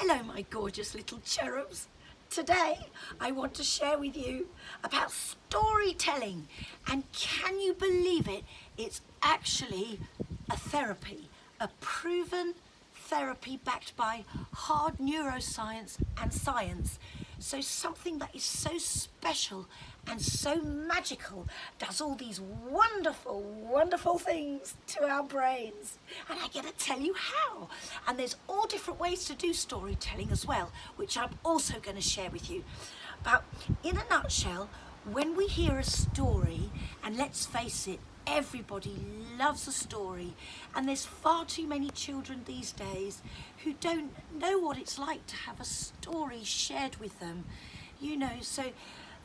Hello, my gorgeous little cherubs. Today, I want to share with you about storytelling. And can you believe it? It's actually a therapy, a proven therapy backed by hard neuroscience and science. So something that is so special and so magical does all these wonderful, wonderful things to our brains. And I get to tell you how. And there's all different ways to do storytelling as well, which I'm also going to share with you. But in a nutshell, when we hear a story, and let's face it, everybody loves a story, and there's far too many children these days who don't know what it's like to have a story shared with them, so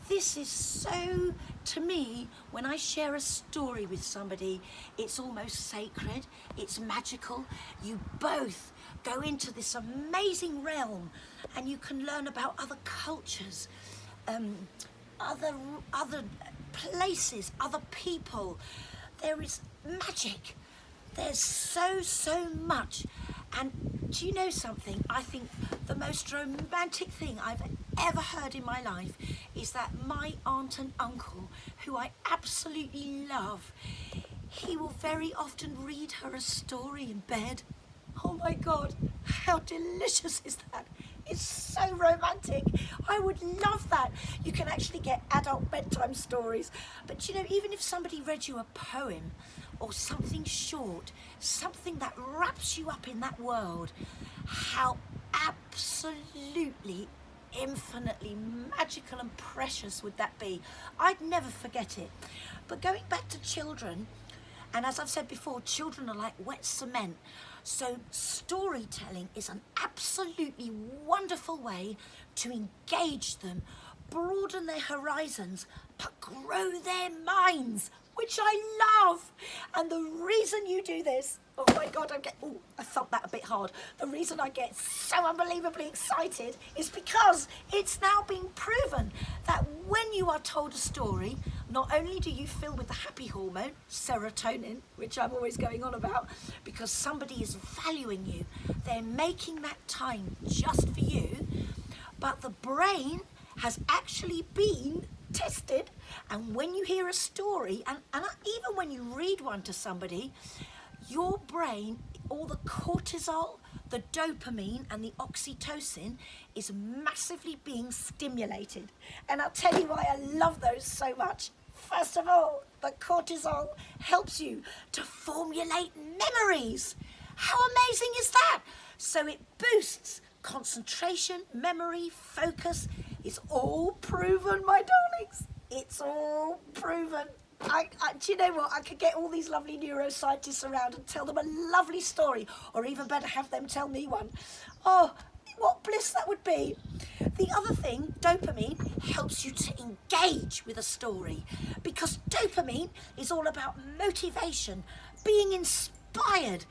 this is so, to me, when I share a story with somebody, it's almost sacred, it's magical. You both go into this amazing realm and you can learn about other cultures, other places, other people. There is magic. There's so much. And do you know something? I think the most romantic thing I've ever heard in my life is that my aunt and uncle, who I absolutely love, he will very often read her a story in bed. Oh my God, how delicious is that? It's so romantic. I would love that. You can actually get adult bedtime stories. But even if somebody read you a poem or something short, something that wraps you up in that world, how absolutely, infinitely magical and precious would that be? I'd never forget it. But going back to children, and as I've said before, children are like wet cement. So storytelling is an absolutely wonderful way to engage them, broaden their horizons, but grow their minds, which I love. And the reason you do this, oh my God, I felt that a bit hard. The reason I get so unbelievably excited is because it's now been proven that when you are told a story, not only do you fill with the happy hormone, serotonin, which I'm always going on about, because somebody is valuing you, they're making that time just for you, but the brain has actually been tested, and when you hear a story, and even when you read one to somebody, your brain, all the cortisol, the dopamine and the oxytocin is massively being stimulated. And I'll tell you why I love those so much. First of all, the cortisol helps you to formulate memories. How amazing is that? So it boosts concentration, memory, focus. It's all proven, my darlings. It's all proven. Do you know what? I could get all these lovely neuroscientists around and tell them a lovely story, or even better, have them tell me one. Oh, what bliss that would be. The other thing, dopamine, helps you to engage with a story, because dopamine is all about motivation, being inspired.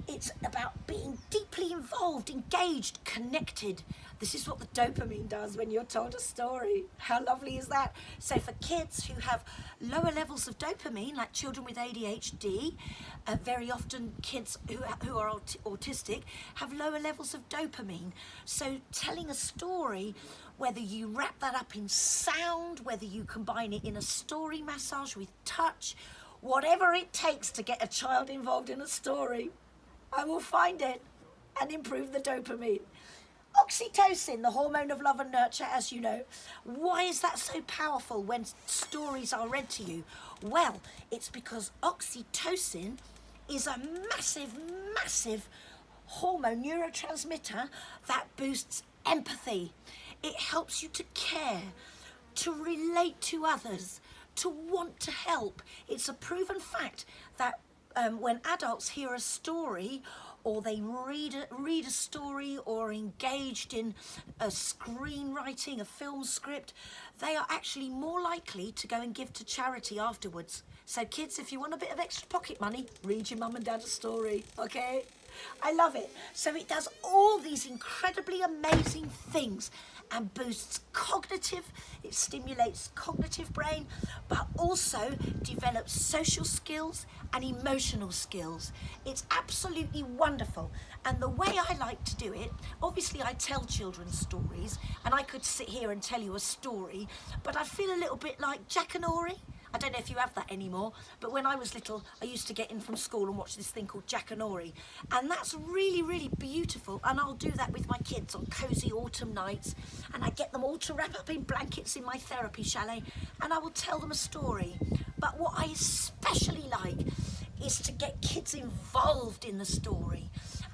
It's about being deeply involved, engaged, connected. This is what the dopamine does when you're told a story. How lovely is that? So for kids who have lower levels of dopamine, like children with ADHD, very often kids who are autistic have lower levels of dopamine. So telling a story, whether you wrap that up in sound, whether you combine it in a story massage with touch, whatever it takes to get a child involved in a story, I will find it and improve the dopamine. Oxytocin, the hormone of love and nurture, as you know. Why is that so powerful when stories are read to you? Well, it's because oxytocin is a massive hormone neurotransmitter that boosts empathy. It helps you to care, to relate to others, to want to help. It's a proven fact that when adults hear a story, or they read a story, or engaged in a screenwriting, a film script, they are actually more likely to go and give to charity afterwards. So kids, if you want a bit of extra pocket money, read your mum and dad a story, okay? I love it. So it does all these incredibly amazing things and boosts cognitive, it stimulates cognitive brain, but also develops social skills and emotional skills. It's absolutely wonderful. And the way I like to do it, obviously I tell children stories, and I could sit here and tell you a story, but I feel a little bit like Jack and Ori. I don't know if you have that anymore, but when I was little, I used to get in from school and watch this thing called Jack and Ori. And that's really, really beautiful. And I'll do that with my kids on cosy autumn nights. And I get them all to wrap up in blankets in my therapy chalet, and I will tell them a story. But what I especially like is to get kids involved in the story.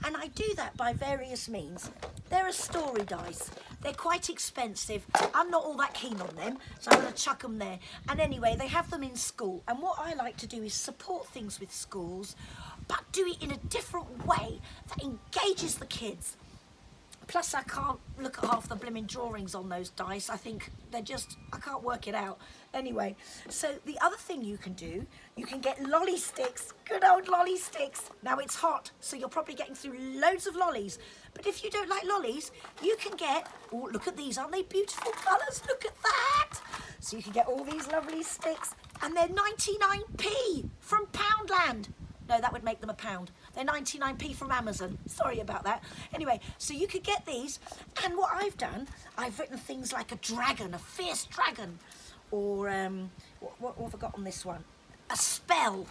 And I do that by various means. There are story dice. They're quite expensive. I'm not all that keen on them, so I'm going to chuck them there. And anyway, they have them in school. And what I like to do is support things with schools, but do it in a different way that engages the kids. Plus, I can't look at half the blimmin' drawings on those dice. I think they're just, I can't work it out. Anyway, so the other thing you can do, you can get lolly sticks, good old lolly sticks. Now it's hot, so you're probably getting through loads of lollies. But if you don't like lollies, you can get, oh, look at these, aren't they beautiful colours? Look at that. So you can get all these lovely sticks, and they're 99p from Poundland. No, that would make them £1. They're 99p from Amazon. Sorry about that. Anyway, so you could get these. And what I've done, I've written things like a dragon, a fierce dragon. Or, what have I got on this one? A spell.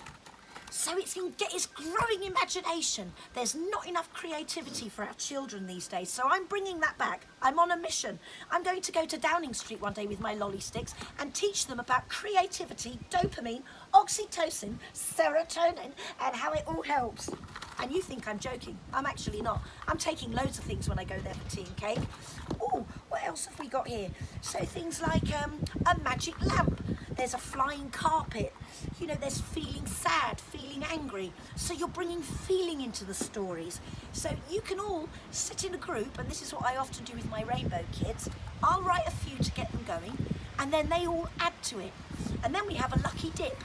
So it's growing imagination. There's not enough creativity for our children these days. So I'm bringing that back. I'm on a mission. I'm going to go to Downing Street one day with my lolly sticks and teach them about creativity, dopamine, oxytocin, serotonin, and how it all helps. And you think I'm joking. I'm actually not. I'm taking loads of things when I go there for tea and cake. Oh, what else have we got here? So things like a magic lamp. There's a flying carpet. You know, there's feeling sad, feeling angry. So you're bringing feeling into the stories. So you can all sit in a group, and this is what I often do with my rainbow kids. I'll write a few to get them going, and then they all add to it. And then we have a lucky dip.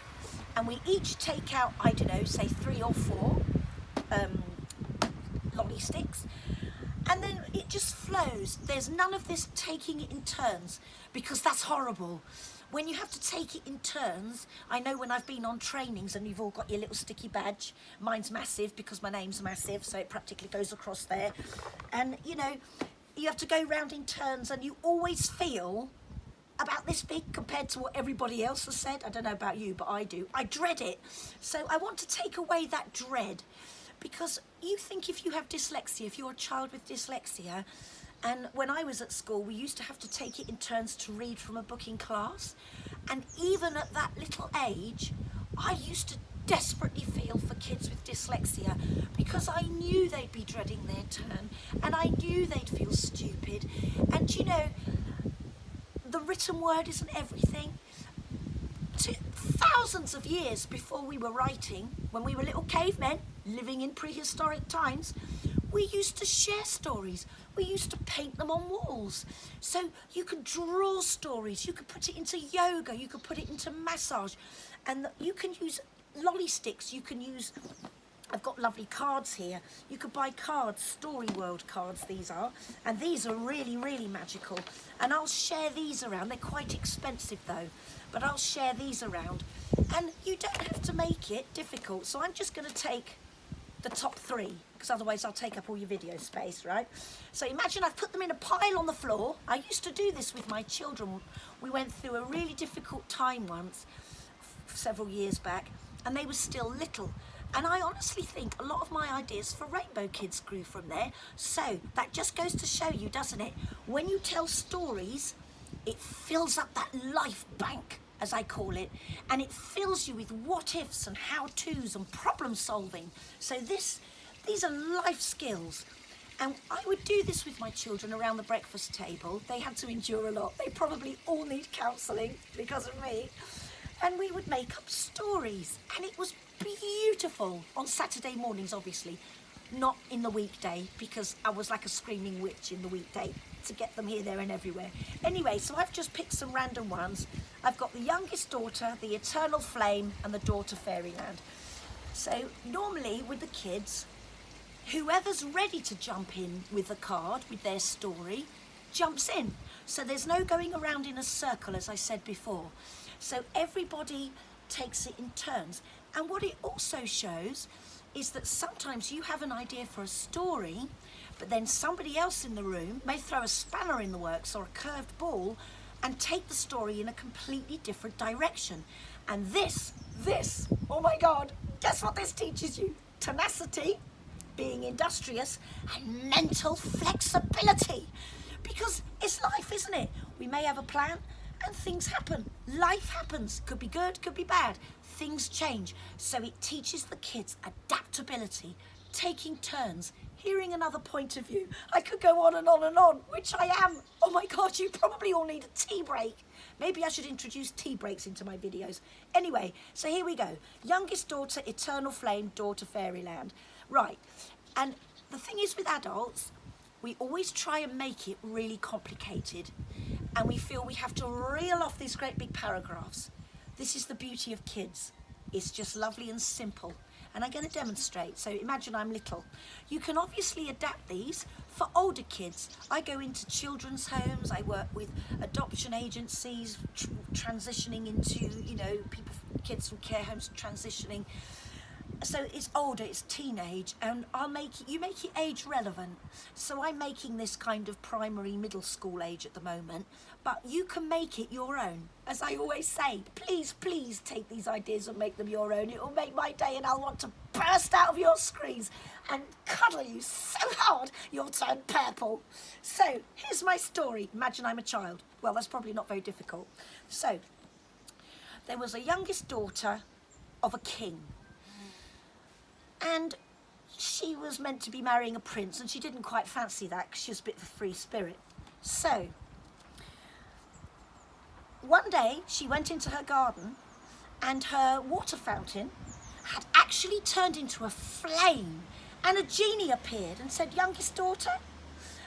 And we each take out, I don't know, say 3 or 4 lolly sticks. And then it just flows. There's none of this taking it in turns, because that's horrible. When you have to take it in turns, I know when I've been on trainings and you've all got your little sticky badge, mine's massive because my name's massive, so it practically goes across there. And, you know, you have to go round in turns and you always feel about this big compared to what everybody else has said. I don't know about you, but I do. I dread it. So I want to take away that dread, because you think if you have dyslexia, if you're a child with dyslexia, and when I was at school, we used to have to take it in turns to read from a book in class. And even at that little age, I used to desperately feel for kids with dyslexia, because I knew they'd be dreading their turn, and I knew they'd feel stupid. And you know, the written word isn't everything. Thousands of years before we were writing, when we were little cavemen living in prehistoric times, we used to share stories. We used to paint them on walls. So you could draw stories, you could put it into yoga, you could put it into massage, and you can use lolly sticks, you can use, I've got lovely cards here. You could buy cards, Story World cards these are, and these are really, really magical. And I'll share these around. They're quite expensive though, but I'll share these around. And you don't have to make it difficult. So I'm just going to take the top 3, because otherwise I'll take up all your video space, right? So imagine I've put them in a pile on the floor. I used to do this with my children. We went through a really difficult time once, several years back, and they were still little. And I honestly think a lot of my ideas for Rainbow Kids grew from there. So that just goes to show you, doesn't it? When you tell stories, it fills up that life bank, as I call it, and it fills you with what ifs and how-tos and problem solving. So these are life skills. And I would do this with my children around the breakfast table. They had to endure a lot. They probably all need counselling because of me. And we would make up stories, and it was beautiful on Saturday mornings, obviously, not in the weekday, because I was like a screaming witch in the weekday to get them here, there and everywhere. Anyway, so I've just picked some random ones. I've got the youngest daughter, the eternal flame, and the daughter fairyland. So normally with the kids, whoever's ready to jump in with a card, with their story, jumps in. So there's no going around in a circle, as I said before. So everybody takes it in turns. And what it also shows is that sometimes you have an idea for a story, but then somebody else in the room may throw a spanner in the works or a curved ball and take the story in a completely different direction. And this, oh my God, guess what this teaches you? Tenacity, being industrious, and mental flexibility. Because it's life, isn't it? We may have a plan and things happen. Life happens. Could be good, could be bad. Things change. So it teaches the kids adaptability, taking turns, hearing another point of view. I could go on and on and on, which I am. Oh my God, you probably all need a tea break. Maybe I should introduce tea breaks into my videos. Anyway, so here we go. Youngest daughter, eternal flame, daughter, fairyland. Right, and the thing is with adults, we always try and make it really complicated, and we feel we have to reel off these great big paragraphs. This is the beauty of kids. It's just lovely and simple. And I'm going to demonstrate. So imagine I'm little. You can obviously adapt these for older kids. I go into children's homes. I work with adoption agencies, transitioning into, you know, kids from care homes transitioning. So it's older, it's teenage, and you make it age relevant. So I'm making this kind of primary, middle school age at the moment, but you can make it your own. As I always say, please, please take these ideas and make them your own. It will make my day, and I'll want to burst out of your screens and cuddle you so hard you'll turn purple. So here's my story. Imagine I'm a child. Well, that's probably not very difficult. So there was a youngest daughter of a king. And she was meant to be marrying a prince, and she didn't quite fancy that because she was a bit of a free spirit. So one day she went into her garden, and her water fountain had actually turned into a flame, and a genie appeared and said, "Youngest daughter,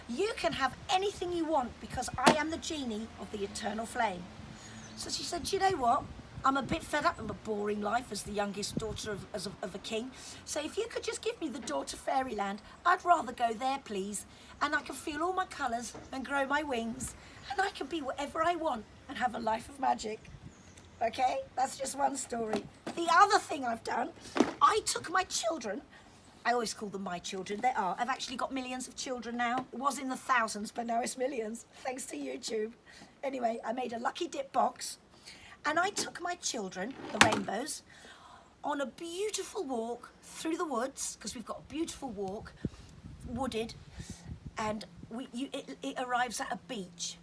you can have anything you want because I am the genie of the eternal flame." So she said, "Do you know what? I'm a bit fed up with a boring life as the youngest daughter of a king. So if you could just give me the daughter fairyland, I'd rather go there, please. And I can feel all my colours and grow my wings. And I can be whatever I want and have a life of magic." Okay, that's just one story. The other thing I've done, I took my children. I always call them my children. They are. I've actually got millions of children now. It was in the thousands, but now it's millions, thanks to YouTube. Anyway, I made a lucky dip box. And I took my children, the rainbows, on a beautiful walk through the woods, because we've got a beautiful walk, wooded, and it arrives at a beach.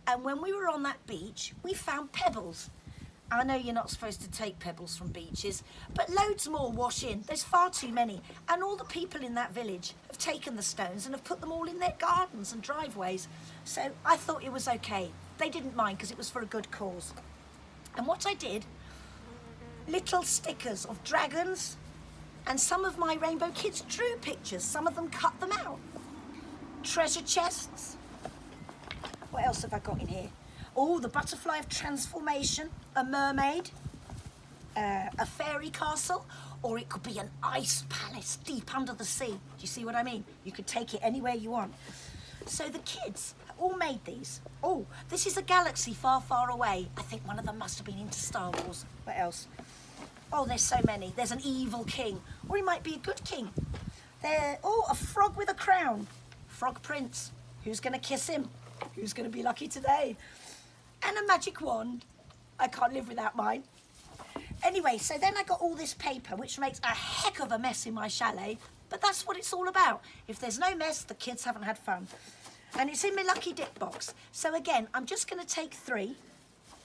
And when we were on that beach, we found pebbles. I know you're not supposed to take pebbles from beaches, but loads more wash in. There's far too many. And all the people in that village have taken the stones and have put them all in their gardens and driveways. So I thought it was okay. They didn't mind because it was for a good cause. And what I did, little stickers of dragons, and some of my rainbow kids drew pictures. Some of them cut them out. Treasure chests. What else have I got in here? Oh, the butterfly of transformation, a mermaid, a fairy castle, or it could be an ice palace deep under the sea. Do you see what I mean? You could take it anywhere you want. So the kids all made these. Oh, this is a galaxy far, far away. I think one of them must have been into Star Wars. What else? Oh, there's so many. There's an evil king, or he might be a good king. Oh, a frog with a crown. Frog prince. Who's going to kiss him? Who's going to be lucky today? And a magic wand. I can't live without mine. Anyway, so then I got all this paper, which makes a heck of a mess in my chalet, but that's what it's all about. If there's no mess, the kids haven't had fun. And it's in my lucky dip box. So again, I'm just going to take 3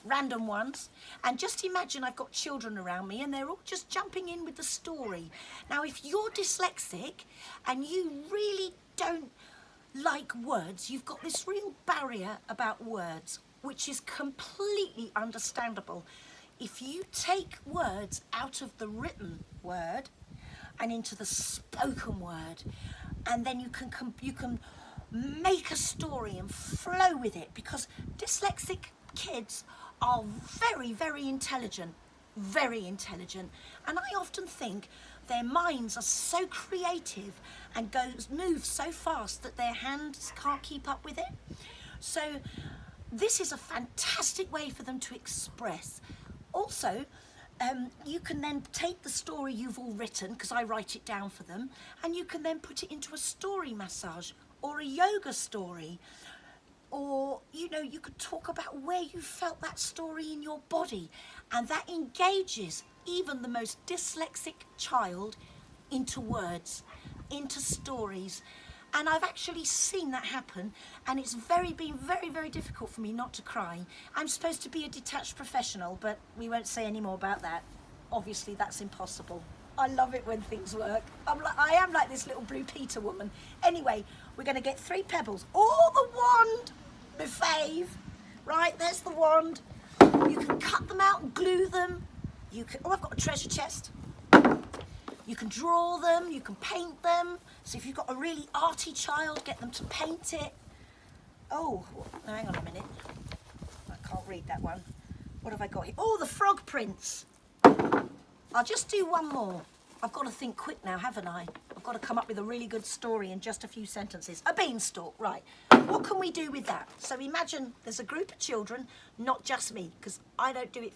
random ones, and just imagine I've got children around me and they're all just jumping in with the story. Now, if you're dyslexic and you really don't like words, you've got this real barrier about words, which is completely understandable. If you take words out of the written word and into the spoken word, and then you can make a story and flow with it, because dyslexic kids are very, very intelligent, and I often think their minds are so creative and move so fast that their hands can't keep up with it. So this is a fantastic way for them to express. Also, you can then take the story you've all written, because I write it down for them, and you can then put it into a story massage or a yoga story. Or, you know, you could talk about where you felt that story in your body, and that engages even the most dyslexic child into words, into stories. And I've actually seen that happen, and it's been very, very difficult for me not to cry. I'm supposed to be a detached professional, but we won't say any more about that. Obviously, that's impossible. I love it when things work. I am like this little Blue Peter woman. Anyway, we're going to get 3 pebbles. Oh, the wand! My fave. Right, there's the wand. You can cut them out and glue them. You can. Oh, I've got a treasure chest. You can draw them, you can paint them. So if you've got a really arty child, get them to paint it. Oh, hang on a minute. I can't read that one. What have I got here? Oh, the frog prints. I'll just do one more. I've got to think quick now, haven't I? I've got to come up with a really good story in just a few sentences. A beanstalk, right. What can we do with that? So imagine there's a group of children, not just me, because I don't do it